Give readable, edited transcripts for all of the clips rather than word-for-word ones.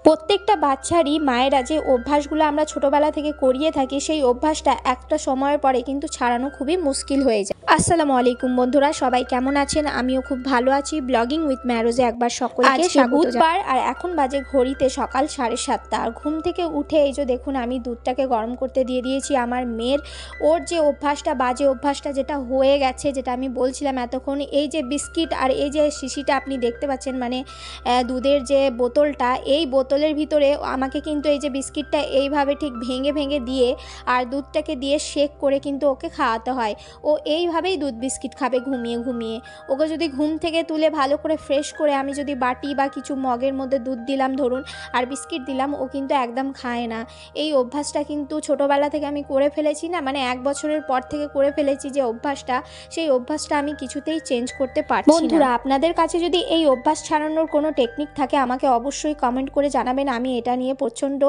প্রত্যেকটা বাচ্চারই মায়েরা যে অভ্যাসগুলো আমরা ছোটোবেলা থেকে করিয়ে থাকি সেই অভ্যাসটা একটা সময়ের পরে কিন্তু ছাড়ানো খুবই মুশকিল হয়ে যায়। আসসালামু আলাইকুম বন্ধুরা, সবাই কেমন আছেন? আমিও খুব ভালো আছি। ব্লগিং উইথ ম্যারোজে একবার সকলকে স্বাগত। বুধবার আর এখন বাজে ঘড়িতে সকাল 7:30। আর ঘুম থেকে উঠে এই যে দেখুন আমি দুধটাকে গরম করতে দিয়ে দিয়েছি আমার মেয়ের। ওর যে অভ্যাসটা, বাজে অভ্যাসটা যেটা হয়ে গেছে, যেটা আমি বলছিলাম এতক্ষণ, এই যে বিস্কিট আর এই যে শিশিটা আপনি দেখতে পাচ্ছেন, মানে দুধের যে বোতলটা, এই বোতলের ভিতরে আমাকে কিন্তু এই যে বিস্কিটটা এইভাবে ঠিক ভেঙে ভেঙে দিয়ে আর দুধটাকে দিয়ে শেক করে কিন্তু ওকে খাওয়াতে হয়। ও এইভাবেই দুধ বিস্কিট খাবে ঘুমিয়ে ঘুমিয়ে। ওকে যদি ঘুম থেকে তুলে ভালো করে ফ্রেশ করে আমি যদি বাটি বা কিছু মগের মধ্যে দুধ দিলাম ধরুন আর বিস্কিট দিলাম, ও কিন্তু একদম খায় না। এই অভ্যাসটা কিন্তু ছোটোবেলা থেকে আমি করে ফেলেছি না, মানে 1 বছরের পর থেকে করে ফেলেছি যে অভ্যাসটা, সেই অভ্যাসটা আমি কিছুতেই চেঞ্জ করতে পারছি না। বন্ধুরা, আপনাদের কাছে যদি এই অভ্যাস ছাড়ানোর কোনো টেকনিক থাকে আমাকে অবশ্যই কমেন্ট করে জানাবেন। আমি এটা নিয়ে প্রচণ্ড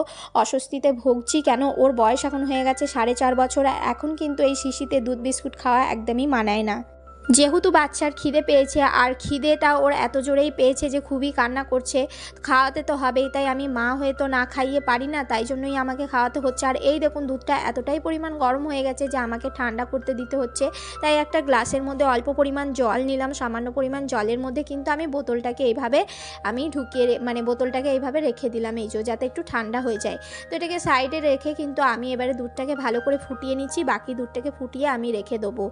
অস্বস্তিতে ভুগছি। কেন, ওর বয়স এখন হয়ে গেছে 4.5 বছর। এখন কিন্তু এই শিশিতে দুধ বিস্কুট খাওয়া একদমই মানায় না। যেহেতু বাচ্চার খিদে পেয়েছে আর খিদেটা ওর এত জোরেই পেয়েছে যে খুবই কান্না করছে, খাওয়াতে তো হবেই। তাই আমি মা হয়ে তো না খাইয়ে পারি না, তাই জন্যই আমাকে খাওয়াতে হচ্ছে। আর এই দেখুন দুধটা এতটাই পরিমাণ গরম হয়ে গেছে যে আমাকে ঠান্ডা করতে দিতে হচ্ছে। তাই একটা গ্লাসের মধ্যে অল্প পরিমাণ জল নিলাম। সামান্য পরিমাণ জলের মধ্যে কিন্তু আমি বোতলটাকে এইভাবে ঢুকিয়ে মানে বোতলটাকে এইভাবে রেখে দিলাম, এই যাতে একটু ঠান্ডা হয়ে যায়। তো এটাকে সাইডে রেখে কিন্তু আমি এবারে দুধটাকে ভালো করে ফুটিয়ে নিচ্ছি। বাকি দুধটাকে ফুটিয়ে আমি রেখে দেবো।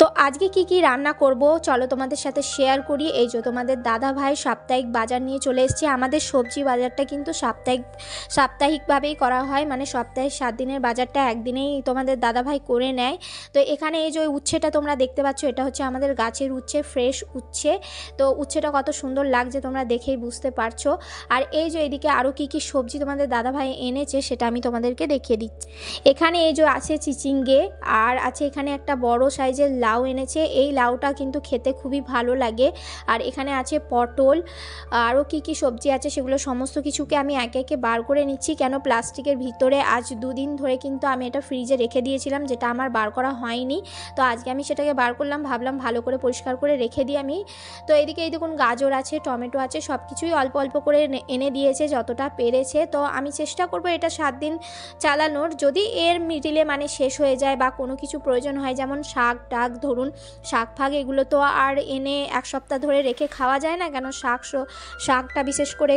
তো আজকে কি রান্না করব চলো তোমাদের সাথে শেয়ার করি। এই যে তোমাদের দাদা ভাই সাপ্তাহিক বাজার নিয়ে চলে এসেছে। আমাদের সবজি বাজারটা কিন্তু সাপ্তাহিকভাবেই করা হয়, মানে সপ্তাহে 7 দিনের বাজারটা একদিনেই তোমাদের দাদা ভাই করে নেয়। তো এখানে এই যে উচ্ছেটা তোমরা দেখতে পাচ্ছ, এটা হচ্ছে আমাদের গাছের উচ্ছে, ফ্রেশ উচ্ছে। তো উচ্ছেটা কত সুন্দর লাগছে তোমরা দেখেই বুঝতে পারছো। আর এই যে এদিকে আরও কি সবজি তোমাদের দাদা ভাই এনেছে সেটা আমি তোমাদেরকে দেখিয়ে দিচ্ছি। এখানে এই যে আছে চিচিঙ্গে, আর আছে এখানে একটা বড় সাইজের লাউ এনেছে। এই লাউটা কিন্তু খেতে খুবই ভালো লাগে। আর এখানে আছে পটল, আরও কি সবজি আছে সেগুলো সমস্ত কিছুকে আমি একে একে বার করে নিচ্ছি। কেন, প্লাস্টিকের ভিতরে আজ 2 দিন ধরে কিন্তু আমি এটা ফ্রিজে রেখে দিয়েছিলাম, যেটা আমার বার করা হয়নি। তো আজকে আমি সেটাকে বার করলাম, ভাবলাম ভালো করে পরিষ্কার করে রেখে দিই আমি। তো এদিকে এই দেখুন গাজর আছে, টমেটো আছে, সব কিছুই অল্প অল্প করে এনে দিয়েছে যতটা পেরেছে। তো আমি চেষ্টা করব এটা 7 দিন চালানোর। যদি এর মিডিলে মানে শেষ হয়ে যায় বা কোনো কিছু প্রয়োজন হয়, যেমন শাক ধরুন শাক ফাক, এগুলো তো আর এনে 1 সপ্তাহ ধরে রেখে খাওয়া যায় না। কেন, শাকটা বিশেষ করে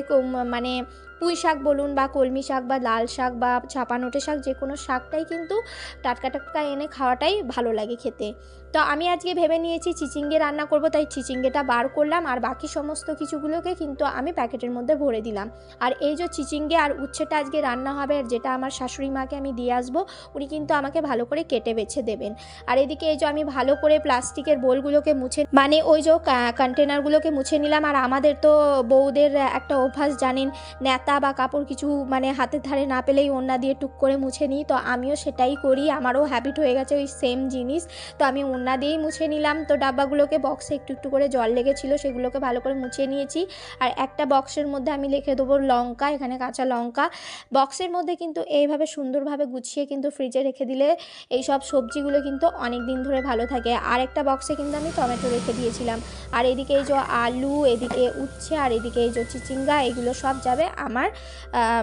মানে পুঁই শাক বলুন বা কলমি শাক বা লাল শাক বা চাপানোটে শাক, যে কোনো শাকটাই কিন্তু টাটকা টাটকা এনে খাওয়াটাই ভালো লাগে খেতে। তো আমি আজকে ভেবে নিয়েছি চিচিঙ্গে রান্না করব, তাই চিচিঙ্গেটা বার করলাম আর বাকি সমস্ত কিছুগুলোকে কিন্তু আমি প্যাকেটের মধ্যে ভরে দিলাম। আর এই যে চিচিঙ্গে আর উচ্ছেটা আজকে রান্না হবে, আর যেটা আমার শাশুড়ি মাকে আমি দিয়ে আসবো, উনি কিন্তু আমাকে ভালো করে কেটে বেছে দেবেন। আর এদিকে এই যে আমি ভালো করে প্লাস্টিকের বোলগুলোকে মুছে, মানে ওই যে কন্টেনারগুলোকে মুছে নিলাম। আর আমাদের তো বউদের একটা অভ্যাস জানেন, নেতা বা কাপড় কিছু মানে হাতের ধারে না পেলেই ওড়না দিয়ে টুক করে মুছে নিই। তো আমিও সেটাই করি, আমারও হ্যাবিট হয়ে গেছে ওই সেম জিনিস। তো আমি ওড়না দিয়েই মুছে নিলাম। তো ডাব্বাগুলোকে বক্সে একটু একটু করে জল লেগেছিলো, সেগুলোকে ভালো করে মুছে নিয়েছি। আর একটা বক্সের মধ্যে আমি লিখে দেবো লঙ্কা, এখানে কাঁচা লঙ্কা। বক্সের মধ্যে কিন্তু এইভাবে সুন্দরভাবে গুছিয়ে কিন্তু ফ্রিজে রেখে দিলে এই সব সবজিগুলো কিন্তু অনেক দিন ধরে ভালো থাকে। আর একটা বক্সে কিন্তু আমি টমেটো রেখে দিয়েছিলাম। আর এদিকে এই যে আলু, এদিকে উচ্ছে, আর এদিকে এই যে চিচিঙ্গা, এগুলো সব যাবে আমার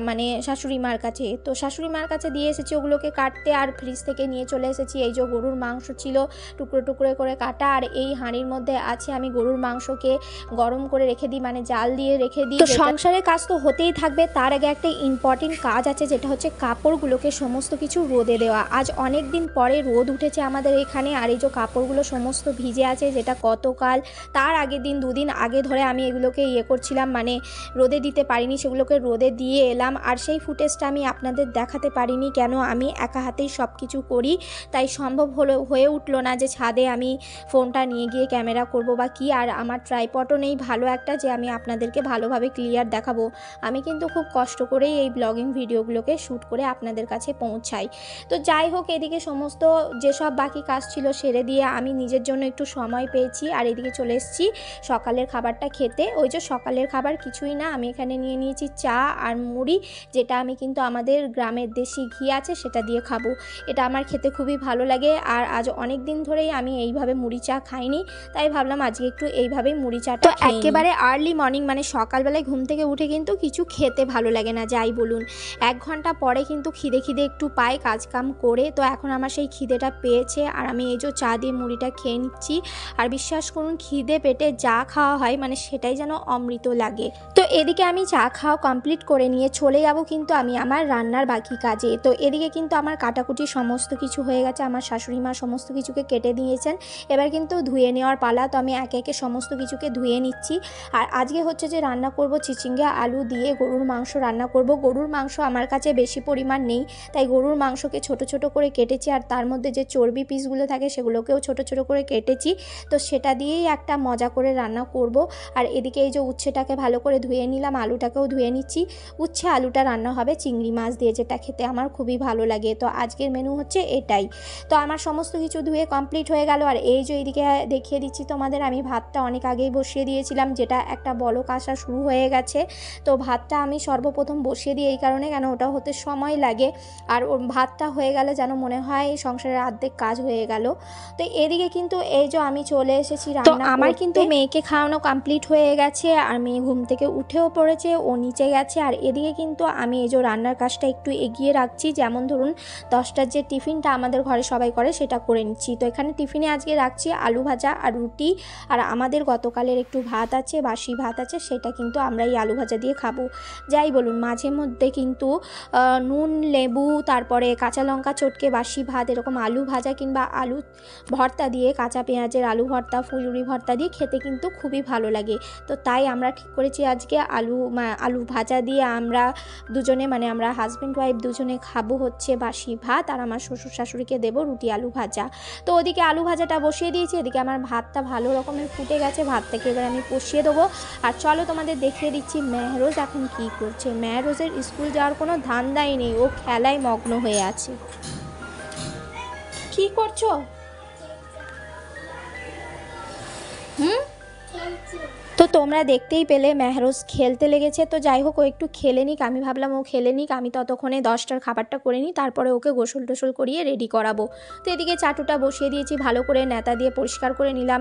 মানে শাশুড়ি মার কাছে। তো শাশুড়ি মার কাছে দিয়ে এসেছি ওগুলোকে কাটতে। আর ফ্রিজ থেকে নিয়ে চলে এসেছি এই যে গরুর মাংস ছিল টুকরো টুকরো করে কাটা। আর এই হাঁড়ির মধ্যে আছে আমি গরুর মাংসকে গরম করে রেখে দিই, মানে জাল দিয়ে রেখে দিই। তো সংসারের কাজ তো হতেই থাকবে, তার আগে একটা ইম্পর্টেন্ট কাজ আছে, যেটা হচ্ছে কাপড়গুলোকে সমস্ত কিছু রোদে দেওয়া। আজ অনেক দিন পরে রোদ উঠেছে আমাদের এখানে। আর এই যে কাপড়গুলো সমস্ত ভিজে আছে, যেটা গতকাল তার আগের দিন 2 দিন আগে ধরে আমি এগুলোকে করছিলাম, মানে রোদে দিতে পারিনি, সেগুলোকে রোদে দিয়ে এলাম। আর সেই ফুটেজটা আমি আপনাদের দেখাতে পারিনি, কেন আমি একা হাতেই সব কিছু করি, তাই সম্ভব হয়ে উঠলো না যে ছাদে আমি ফোনটা নিয়ে গিয়ে ক্যামেরা করব বা কি। আর আমার ট্রাইপডও নেই ভালো একটা যে আমি আপনাদেরকে ভালোভাবে ক্লিয়ার দেখাবো। আমি কিন্তু খুব কষ্ট করেই এই ব্লগিং ভিডিওগুলোকে শ্যুট করে আপনাদের কাছে পৌঁছাই। তো যাই হোক, এদিকে সমস্ত যেসব বাকি কাজ ছিল সেরে দিয়ে আমি নিজের জন্য একটু সময় পেয়েছি। আর এদিকে চলে এসেছি সকালের খাবারটা খেতে। ওই যে সকালের খাবার কিছুই না, আমি এখানে নিয়ে নিয়েছি চা আর মুড়ি, যেটা আমি কিন্তু আমাদের গ্রামের দেশি ঘি আছে সেটা দিয়ে খাবো। এটা আমার খেতে খুবই ভালো লাগে। আর আজ অনেক দিন ধরেই থেকেই আমি এইভাবে মুড়ি চা খাইনি, তাই ভাবলাম আজকে একটু এইভাবেই মুড়ি চাটা। তো একেবারে আর্লি মর্নিং মানে সকালবেলায় ঘুম থেকে উঠে কিন্তু কিছু খেতে ভালো লাগে না, যাই বলুন। 1 ঘন্টা পরে কিন্তু খিদে একটু পাই কাজকাম করে। তো এখন আমার সেই খিদেটা পেয়েছে আর আমি এই যে চা দিয়ে মুড়িটা খেয়ে নিচ্ছি। আর বিশ্বাস করুন খিদে পেটে যা খাওয়া হয় মানে সেটাই যেন অমৃত লাগে। তো এদিকে আমি চা খাওয়া কমপ্লিট করে নিয়ে চলে যাব কিন্তু আমি আমার রান্নার বাকি কাজে। তো এদিকে কিন্তু আমার কাটাকুটি সমস্ত কিছু হয়ে গেছে, আমার শাশুড়ি মা সমস্ত কিছুকে কেটে দিয়েছেন। এবার কিন্তু ধুয়ে নেওয়ার পালা। তো আমি একে একে সমস্ত কিছুকে ধুয়ে নিচ্ছি। আর আজকে হচ্ছে যে রান্না করব চিচিঙ্গা আলু দিয়ে গরুর মাংস রান্না করব। গরুর মাংস আমার কাছে বেশি পরিমাণ নেই, তাই গরুর মাংসকে ছোট ছোট করে কেটেছি আর তার মধ্যে যে চর্বি পিসগুলো থাকে সেগুলোকেও ছোট ছোট করে কেটেছি। তো সেটা দিয়েই একটা মজা করে রান্না করব। আর এদিকে এই যে উচ্ছেটাকে ভালো করে ধুয়ে নিলাম, আলুটাকেও ধুয়ে নিচ্ছি। উচ্ছে আলুটা রান্না হবে চিংড়ি মাছ দিয়ে, যেটা খেতে আমার খুবই ভালো লাগে। তো আজকের মেনু হচ্ছে এটাই। তো আমার সমস্ত কিছু ধুয়ে কমপ্লিট হয়ে গেল। আর এই যে এইদিকে দেখিয়ে দিচ্ছি তোমাদের, আমি ভাতটা অনেক আগেই বসিয়ে দিয়েছিলাম, যেটা একটা বলক আসা শুরু হয়ে গেছে। তো ভাতটা আমি সর্বপ্রথম বসিয়ে দিই এই কারণে, কেন ওটা হতে সময় লাগে। আর ওর ভাতটা হয়ে গেলে যেন মনে হয় সংসারের অর্ধেক কাজ হয়ে গেল। তো এদিকে কিন্তু এই যে আমি চলে এসেছি রান্না করতে। আমার কিন্তু মেয়েকে খাওয়ানো কমপ্লিট হয়ে গেছে আর মেয়ে ঘুম থেকে উঠেও পড়েছে, ও নিচে গেছে। আর এদিকে কিন্তু আমি এই যে রান্নার কাজটা একটু এগিয়ে রাখছি, যেমন ধরুন 10টার যে টিফিনটা আমাদের ঘরে সবাই করে সেটা করে নিচ্ছি। তো এখানে টিফিনে আজকে রাখছি আলু ভাজা আর রুটি। আর আমাদের গতকালের একটু ভাত আছে, বাসি ভাত আছে, সেটা কিন্তু আমরা এই আলু ভাজা দিয়ে খাবো। যাই বলুন, মাঝে মধ্যে কিন্তু নুন লেবু তারপরে কাঁচা লঙ্কা চটকে বাসি ভাত, এরকম আলু ভাজা কিংবা আলু ভর্তা দিয়ে, কাঁচা পেঁয়াজের আলু ভর্তা, ফুলুরি ভর্তা দিয়ে খেতে কিন্তু খুবই ভালো লাগে। তো তাই আমরা ঠিক করেছি আজকে আলু ভাজা দিয়ে আমরা দুজনে মানে আমরা হাজব্যান্ড ওয়াইফ দুজনে খাবো হচ্ছে বাসি ভাত, আর আমার শ্বশুর শাশুড়িকে দেবো রুটি আলু ভাজা। তো ওদিকে আলু ভাজাটা বসিয়ে দিয়েছি, এদিকে আমার ভাতটা ভালো রকমের ফুটে গেছে। ভাতটাকে এবার আমি কষিয়ে দেবো। আর চলো তোমাদের দেখিয়ে দিচ্ছি মেহরোজ এখন কি করছে। মেহরোজের স্কুল যাওয়ার কোনো ধান্দাই নেই, ও খেলায় মগ্ন হয়ে আছে। কি করছো? তো তোমরা দেখতেই পেলে মেহরোজ খেলতে লেগেছে। তো যাই হোক, ও একটু খেলে নিক, আমি ভাবলাম ও খেলে নিক, আমি ততক্ষণে 10টার খাবারটা করে নিই, তারপরে ওকে গোসল টোসল করিয়ে রেডি করাবো। তো এদিকে চাটুটা বসিয়ে দিয়েছি, ভালো করে নেতা দিয়ে পরিষ্কার করে নিলাম।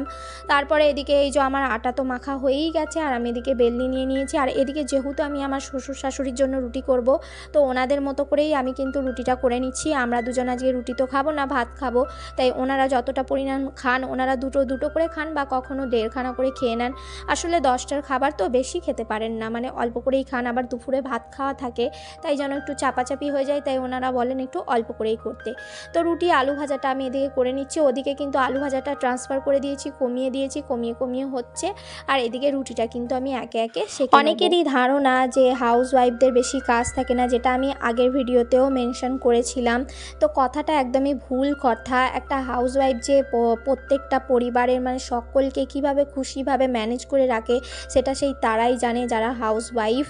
তারপরে এদিকে এই যে আমার আটা তো মাখা হয়েই গেছে আর আমি এদিকে বেলনি নিয়ে নিয়েছি। আর এদিকে যেহেতু আমি আমার শ্বশুর শাশুড়ির জন্য রুটি করব, তো ওনাদের মতো করেই আমি কিন্তু রুটিটা করে নিচ্ছি। আমরা দুজন আজকে রুটি তো খাবো না, ভাত খাবো, তাই ওনারা যতটা পরিমাণ খান ওনারা দুটো করে খান বা কখনো 1.5খানা করে খেয়ে নেন। আসলে 10টার খাবার তো বেশি খেতে পারেন না, মানে অল্প করেই খান, আবার দুপুরে ভাত খাওয়া থাকে, তাই যেন একটু চাপাচাপি হয়ে যায়, তাই ওনারা বলেন একটু অল্প করেই করতে। তো রুটি আলু ভাজাটা আমি এদিকে করে নিচ্ছি। ওদিকে কিন্তু আলু ভাজাটা ট্রান্সফার করে দিয়েছি, কমিয়ে দিয়েছি, কমিয়ে হচ্ছে। আর এদিকে রুটিটা কিন্তু আমি একে একে সেঁকে নেব। অনেকেরই ধারণা যে হাউস ওয়াইফদের বেশি কাজ থাকে না, যেটা আমি আগের ভিডিওতেও মেনশন করেছিলাম। তো কথাটা একদমই ভুল কথা। একটা হাউস ওয়াইফ যে প্রত্যেকটা পরিবারের মানে সকলকে কিভাবে খুশিভাবে ম্যানেজ করে রাখে সেটা সেই তারাই জানে যারা হাউস ওয়াইফ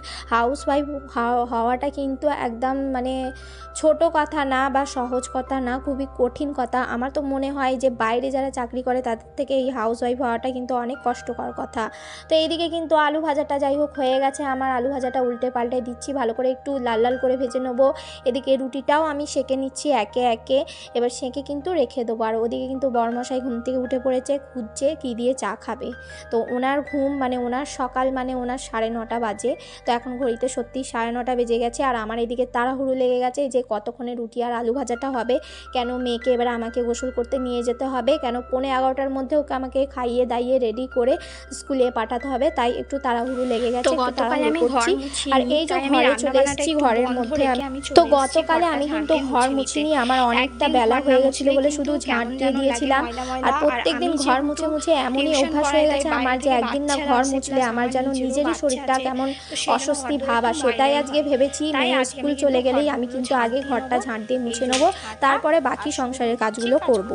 হওয়াটা কিন্তু একদম মানে ছোট কথা না বা সহজ কথা না, খুবই কঠিন কথা। আমার তো মনে হয় যে বাইরে যারা চাকরি করে তাদের থেকে এই হাউস ওয়াইফ হওয়াটা কিন্তু অনেক কষ্টকর কথা। তো এইদিকে কিন্তু আলু ভাজাটা যাই হোক হয়ে গেছে, আমার আলু ভাজাটা উল্টে পাল্টে দিচ্ছি, ভালো করে একটু লাল লাল করে ভেজে নেবো। এদিকে রুটিটাও আমি সেঁকে নিচ্ছি একে একে, এবার সেঁকে কিন্তু রেখে দেবো। আর ওদিকে কিন্তু বড়মশাই ঘুম থেকে উঠে পড়েছে, খুঁজছে কী দিয়ে চা খাবে। তো ওনার ঘুম মানে ওনার সকাল মানে ওনার 9:30 বাজে। তো এখন ঘড়িতে সত্যি 9:30 বেজে গেছে। আর আমার এদিকে তাড়াহুড়ো লেগে গেছে যে কতক্ষণে রুটি আর আলু ভাজাটা হবে, কেন মেয়েকে এবার আমাকে গোসল করতে নিয়ে যেতে হবে, কেন 11:45-টার মধ্যে ওকে আমাকে খাইয়ে দাইয়ে রেডি করে স্কুলে পাঠাতে হবে, তাই একটু তাড়াহুড়ো লেগে গেছে। আর এই যে ঘরে চলে এসেছি, ঘরের মধ্যে তো গতকালে আমি কিন্তু ঘর মুছিনি, আমার অনেকটা বেলা হয়ে গেছিলো বলে শুধু ঝাঁট দিয়ে দিয়েছিলাম। আর প্রত্যেকদিন ঘর মুছে এমনই অভ্যাস হয়ে গেছে আমার যে একদিন না ঘর মুছলে আমার যেন নিজেরই শরীরটা কেমন অস্বস্তি ভাব আসে। তাই আজকে ভেবেছি মেয়ে স্কুল চলে গেলেই আমি কিন্তু আগে ঘরটা ঝাঁট দিয়ে মুছে নেবো, তারপরে বাকি সংসারের কাজগুলো করব।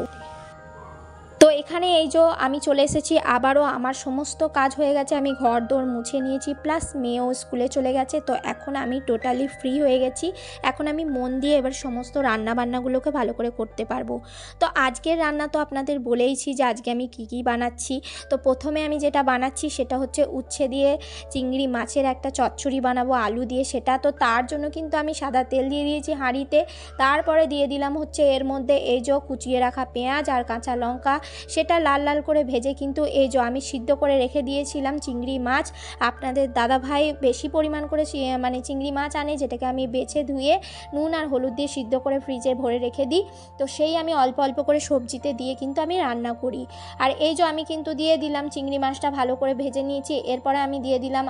তো এখানে এই যে আমি চলে এসেছি আবারও, আমার সমস্ত কাজ হয়ে গেছে, আমি ঘর দোর মুছে নিয়েছি, প্লাস মেয়েও স্কুলে চলে গেছে। তো এখন আমি টোটালি ফ্রি হয়ে গেছি। এখন আমি মন দিয়ে এবার সমস্ত রান্নাবান্নাগুলোকে ভালো করে করতে পারবো। তো আজকের রান্না তো আপনাদের বলেইছি যে আজকে আমি কি বানাচ্ছি। তো প্রথমে আমি যেটা বানাচ্ছি সেটা হচ্ছে উচ্ছে দিয়ে চিংড়ি মাছের একটা চচ্চড়ি বানাবো আলু দিয়ে, সেটা তো তার জন্য কিন্তু আমি সাদা তেল দিয়ে দিয়েছি হাঁড়িতে। তারপরে দিয়ে দিলাম হচ্ছে এর মধ্যে এই যে কুচিয়ে রাখা পেঁয়াজ আর কাঁচা লঙ্কা, সেটা লাল লাল করে ভেজে কিন্তু এই যে আমি সিদ্ধ করে রেখে দিয়েছিলাম চিংড়ি মাছ। আপনাদের দাদাভাই বেশি পরিমাণ করে মানে চিংড়ি মাছ আনে, যেটাকে আমি বেছে ধুয়ে নুন আর হলুদ দিয়ে সিদ্ধ করে ফ্রিজে ভরে রেখে দিই। তো সেই আমি অল্প অল্প করে সবজিতে দিয়ে কিন্তু আমি রান্না করি। আর এই যে আমি কিন্তু দিয়ে দিলাম চিংড়ি মাছটা ভালো করে ভেজে নিয়েছি। এরপরে আমি দিয়ে দিলাম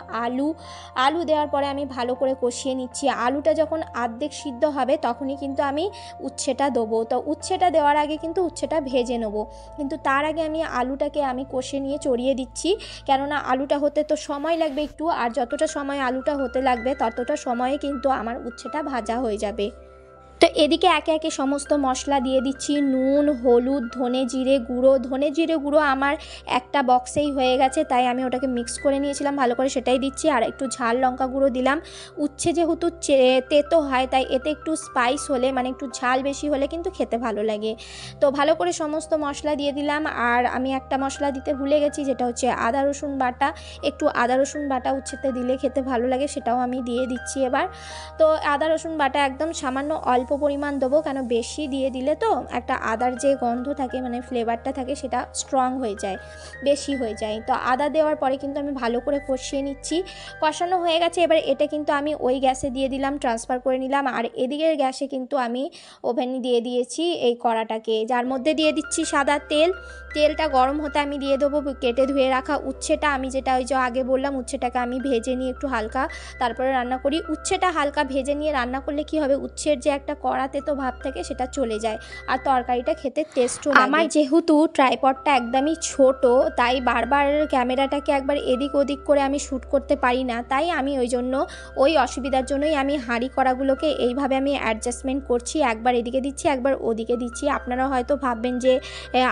আলু দেওয়ার পরে আমি ভালো করে কষিয়ে নিচ্ছি। আলুটা যখন অর্ধেক সিদ্ধ হবে তখনই কিন্তু আমি উচ্ছেটা দেবো। তো উচ্ছেটা দেওয়ার আগে কিন্তু উচ্ছেটা ভেজে নেবো, কিন্তু তার আগে আমি আলুটাকে আমি কষে নিয়ে চড়িয়ে দিচ্ছি, কেননা আলুটা হতে তো সময় লাগবে একটু, আর যতটা সময় আলুটা হতে লাগবে ততটা সময়ে কিন্তু আমার উচ্ছেটা ভাজা হয়ে যাবে। তো এদিকে একে একে সমস্ত মশলা দিয়ে দিচ্ছি, নুন, হলুদ, ধনে জিরে গুঁড়ো আমার একটা বক্সেই হয়ে গেছে, তাই আমি ওটাকে মিক্স করে নিয়েছিলাম ভালো করে, সেটাই দিচ্ছি। আর একটু ঝাল লঙ্কা গুঁড়ো দিলাম। উচ্ছে যেহেতু তেতো হয় তাই এতে একটু স্পাইস হলে, মানে একটু ঝাল বেশি হলে কিন্তু খেতে ভালো লাগে। তো ভালো করে সমস্ত মশলা দিয়ে দিলাম। আর আমি একটা মশলা দিতে ভুলে গেছি, যেটা হচ্ছে আদা রসুন বাটা। একটু আদা রসুন বাটা উচ্ছেতে দিলে খেতে ভালো লাগে, সেটাও আমি দিয়ে দিচ্ছি এবার। তো আদা রসুন বাটা একদম সামান্য অল্প পরিমাণ দেবো, কেন বেশি দিয়ে দিলে তো একটা আদার যে গন্ধ থাকে, মানে ফ্লেভারটা থাকে, সেটা স্ট্রং হয়ে যায়, বেশি হয়ে যায়। তো আদা দেওয়ার পরে কিন্তু আমি ভালো করে কষিয়ে নিচ্ছি। কষানো হয়ে গেছে, এবার এটা কিন্তু আমি ওই গ্যাসে দিয়ে দিলাম, ট্রান্সফার করে নিলাম। আর এদিকের গ্যাসে কিন্তু আমি ওভেনে দিয়ে দিয়েছি এই কড়াটাকে, যার মধ্যে দিয়ে দিচ্ছি সাদা তেলটা গরম হতে আমি দিয়ে দেবো কেটে ধুয়ে রাখা উচ্ছেটা। আমি যেটা ওই যে আগে বললাম, উচ্ছেটাকে আমি ভেজে নিয়ে একটু হালকা তারপরে রান্না করি। উচ্ছেটা হালকা ভেজে নিয়ে রান্না করলে কি হবে, উচ্ছের যে একটা কড়াতে তো ভাব থাকে সেটা চলে যায়, আর তরকারিটা খেতে টেস্টও লাগে। আমার যেহেতু ট্রাইপডটা একদমই ছোট, তাই বারবার ক্যামেরাটাকে একবার এদিক ওদিক করে আমি শ্যুট করতে পারি না, তাই আমি ওই জন্য ওই অসুবিধার জন্যই আমি হাঁড়ি কড়াগুলোকে এইভাবে আমি অ্যাডজাস্টমেন্ট করছি, একবার এদিকে দিচ্ছি একবার ওদিকে দিচ্ছি। আপনারা হয়তো ভাববেন যে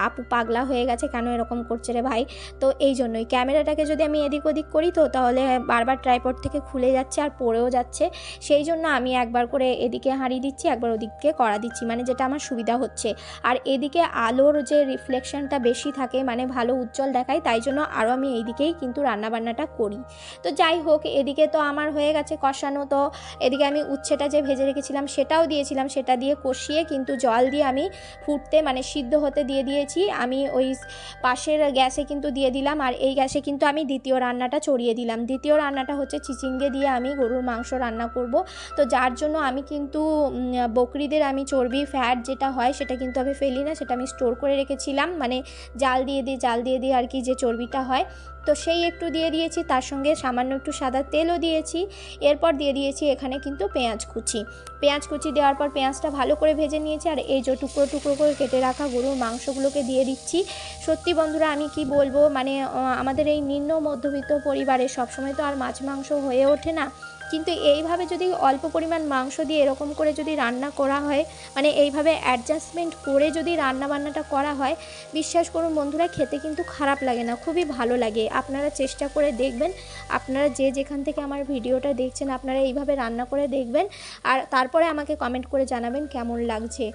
আপু পাগলা হয়ে গেছে, কেন এরকম করছে রে ভাই। তো এই জন্যই ক্যামেরাটাকে যদি আমি এদিক ওদিক করি তো তাহলে বারবার ট্রাইপড থেকে খুলে যাচ্ছে আর পড়েও যাচ্ছে, সেই জন্য আমি একবার করে এদিকে হাঁড়ি দিচ্ছি একবার ওদিকে কড়া দিচ্ছি, মানে যেটা আমার সুবিধা হচ্ছে। আর এদিকে আলোর যে রিফ্লেকশনটা বেশি থাকে, মানে ভালো উজ্জ্বল দেখায়, তাই জন্য আরও আমি এই দিকেই কিন্তু রান্নাবান্নাটা করি। তো যাই হোক, এদিকে তো আমার হয়ে গেছে কষানো। তো এদিকে আমি উচ্ছেটা যে ভেজে রেখেছিলাম সেটাও দিয়েছিলাম, সেটা দিয়ে কষিয়ে কিন্তু জল দিয়ে আমি ফুটতে, মানে সিদ্ধ হতে দিয়ে দিয়েছি। আমি ওই পাশের গ্যাসে কিন্তু দিয়ে দিলাম, আর এই গ্যাসে কিন্তু আমি দ্বিতীয় রান্নাটা চড়িয়ে দিলাম। দ্বিতীয় রান্নাটা হচ্ছে চিচিঙ্গে দিয়ে আমি গরুর মাংস রান্না করব। তো যার জন্য আমি কিন্তু বকরিদের আমি চর্বি ফ্যাট যেটা হয় সেটা কিন্তু আমি ফেলি না, সেটা আমি স্টোর করে রেখেছিলাম, মানে জাল দিয়ে দিই আর কি, যে চর্বিটা হয়। তো সেই একটু দিয়ে দিয়েছি, তার সঙ্গে সামান্য একটু সাদা তেলও দিয়েছি। এরপর দিয়ে দিয়েছি এখানে কিন্তু পেঁয়াজ কুচি দেওয়ার পর পেঁয়াজটা ভালো করে ভেজে নিয়েছি। আর এই যে টুকরো টুকরো করে কেটে রাখা গরুর মাংসগুলোকে দিয়ে দিচ্ছি। সত্যি বন্ধুরা আমি কি বলবো, মানে আমাদের এই নিম্ন মধ্যবিত্ত পরিবারে সবসময় তো আর মাছ মাংস হয়ে ওঠে না, কিন্তু এইভাবে যদি অল্প পরিমাণ মাংস দিয়ে এরকম করে যদি রান্না করা হয়, মানে এইভাবে অ্যাডজাস্টমেন্ট করে যদি রান্নাবান্নাটা করা হয়, বিশ্বাস করুন বন্ধুরা খেতে কিন্তু খারাপ লাগে না, খুবই ভালো লাগে। আপনারা চেষ্টা করে দেখবেন, আপনারা যে যেখান থেকে আমার ভিডিওটা দেখছেন আপনারা এইভাবে রান্না করে দেখবেন, আর তারপরে আমাকে কমেন্ট করে জানাবেন কেমন লাগছে।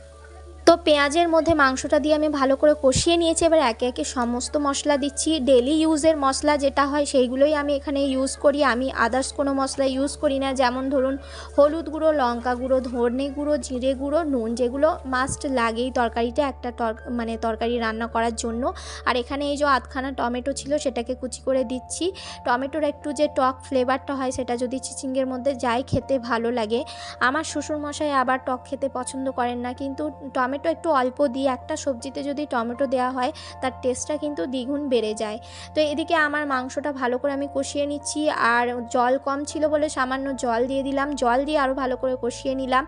তো পেঁয়াজের মধ্যে মাংসটা দিয়ে আমি ভালো করে কষিয়ে নিয়েছি। এবার একে একে সমস্ত মশলা দিচ্ছি। ডেলি ইউজের মশলা যেটা হয় সেইগুলোই আমি এখানে ইউজ করি, আমি আদার্স কোনো মশলা ইউজ করি না। যেমন ধরুন হলুদ গুঁড়ো, লঙ্কা গুঁড়ো, ধনে গুঁড়ো, জিরে গুঁড়ো, নুন, যেগুলো মাস্ট লাগেই তরকারিতে, একটা মানে তরকারি রান্না করার জন্য। আর এখানে এই যে আধখানা টমেটো ছিল সেটাকে কুচি করে দিচ্ছি। টমেটোর একটু যে টক ফ্লেভারটা হয় সেটা যদি চিচিঙ্গের মধ্যে যায় খেতে ভালো লাগে। আমার শ্বশুরমশাই আবার টক খেতে পছন্দ করেন না, কিন্তু টমেটো একটু অল্প দিয়ে একটা সবজিতে যদি টমেটো দেওয়া হয় তার টেস্টটা কিন্তু দ্বিগুণ বেড়ে যায়। তো এদিকে আমার মাংসটা ভালো করে আমি কষিয়ে নিচ্ছি, আর জল কম ছিল বলে সামান্য জল দিয়ে দিলাম, জল দিয়ে আরও ভালো করে কষিয়ে নিলাম।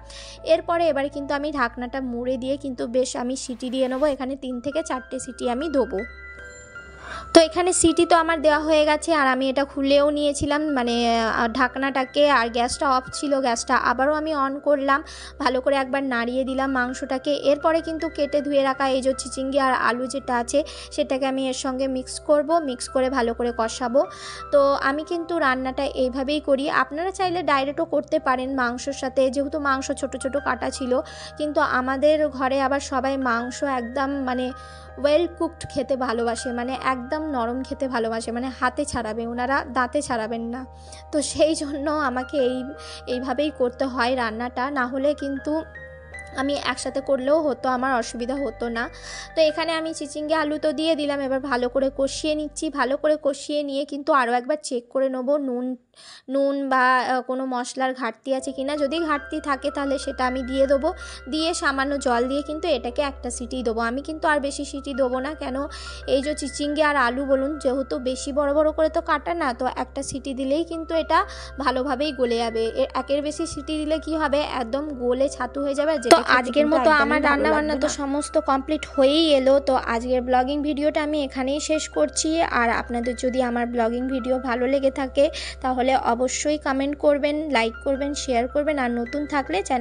এরপরে এবারে কিন্তু আমি ঢাকনাটা মুড়ে দিয়ে কিন্তু বেশ আমি সিটি দিয়ে নেবো, এখানে 3 থেকে 4টে সিটি আমি দেবো। তো এখানে সিটি তো আমার দেওয়া হয়ে গেছে, আর আমি এটা খুলেও নিয়েছিলাম, মানে ঢাকনাটাকে। আর গ্যাসটা অফ ছিল, গ্যাসটা আবারও আমি অন করলাম, ভালো করে একবার নাড়িয়ে দিলাম মাংসটাকে। এরপরে কিন্তু কেটে ধুয়ে রাখা এই যে চিচিঙ্গা আর আলু যেটা আছে সেটাকে আমি এর সঙ্গে মিক্স করব, মিক্স করে ভালো করে কষাবো। তো আমি কিন্তু রান্নাটা এইভাবেই করি, আপনারা চাইলে ডাইরেক্টও করতে পারেন মাংসর সাথে, যেহেতু মাংস ছোট ছোট কাটা ছিল। কিন্তু আমাদের ঘরে আবার সবাই মাংস একদম মানে ওয়েল কুকড খেতে ভালোবাসে, মানে একদম নরম খেতে ভালোবাসে, মানে হাতে ছাড়াবে, ওনারা দাঁতে ছাড়াবেন না। তো সেই জন্য আমাকে এইভাবেই করতে হয় রান্নাটা, না হলে কিন্তু আমি একসাথে করলেও হতো, আমার অসুবিধা হতো না। তো এখানে আমি চিচিঙ্গে আলু তো দিয়ে দিলাম, এবার ভালো করে কষিয়ে নিচ্ছি। ভালো করে কষিয়ে নিয়ে কিন্তু আরও একবার চেক করে নেবো নুন বা কোনো মশলার ঘাটতি আছে কি না। যদি ঘাটতি থাকে তাহলে সেটা আমি দিয়ে দেবো, দিয়ে সামান্য জল দিয়ে কিন্তু এটাকে একটা সিটি দেবো। আমি কিন্তু আর বেশি সিটি দেবো না, কেন এই যে চিচিঙ্গে আর আলু বলুন, যেহেতু বেশি বড় বড় করে তো কাটা না, তো একটা সিটি দিলেই কিন্তু এটা ভালোভাবেই গলে যাবে। একের বেশি সিটি দিলে কি হবে, একদম গলে ছাতু হয়ে যাবে। তো আজকের মতো আমার রান্না বান্না তো সমস্ত কমপ্লিট হয়েই এলো। তো আজকের ব্লগিং ভিডিওটা আমি এখানেই শেষ করছি। আর আপনাদের যদি আমার ব্লগিং ভিডিও ভালো লেগে থাকে তাহলে অবশ্যই কমেন্ট করবেন, লাইক করবেন, শেয়ার করবেন, আর নতুন থাকলে চ্যানেল